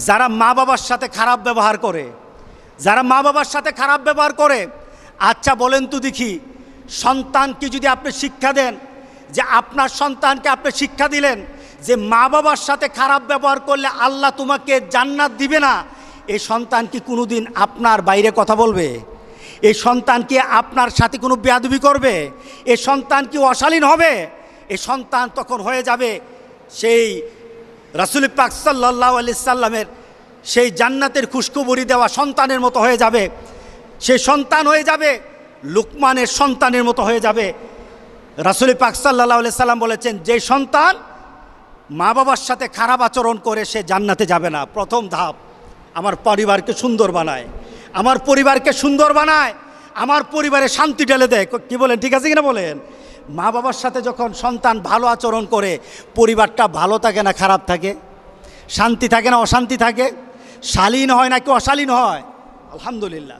যারা মা বাবার সাথে খারাপ ব্যবহার করে, যারা মা বাবার সাথে খারাপ ব্যবহার করে, আচ্ছা বলেন তো দেখি, সন্তানকে যদি আপনি শিক্ষা দেন, যে আপনার সন্তানকে আপনি শিক্ষা দিলেন যে মা বাবার সাথে খারাপ ব্যবহার করলে আল্লাহ তোমাকে জান্নাত দিবে না, এই সন্তান কি কোনোদিন আপনার বাইরে কথা বলবে? এই সন্তান কি আপনার সাথে কোনো বেয়াদবি করবে? এই সন্তান কি অশালীন হবে? এই সন্তান তখন হয়ে যাবে সেই রাসূল পাক সাল্লাল্লাহু আলাইহি সাল্লামের সেই জান্নাতের খুশখবরি দেওয়া সন্তানের মতো হয়ে যাবে। সেই সন্তান হয়ে যাবে লুকমানের সন্তানের মতো হয়ে যাবে। রাসূল পাক সাল্লাল্লাহু আলাইহি সাল্লাম বলেছেন, যে সন্তান মা বাবার সাথে খারাপ আচরণ করে সে জান্নাতে যাবে না। প্রথম ধাপ, আমার পরিবারকে সুন্দর বানায়, আমার পরিবারকে সুন্দর বানায়, আমার পরিবারে শান্তি ঢেলে দেয়। কি বলেন, ঠিক আছে কিনা বলেন? মা বাবার সাথে যখন সন্তান ভালো আচরণ করে, পরিবারটা ভালো থাকে না খারাপ থাকে? শান্তি থাকে না অশান্তি থাকে? শালীন হয় নাকি অশালীন হয়? আলহামদুলিল্লাহ।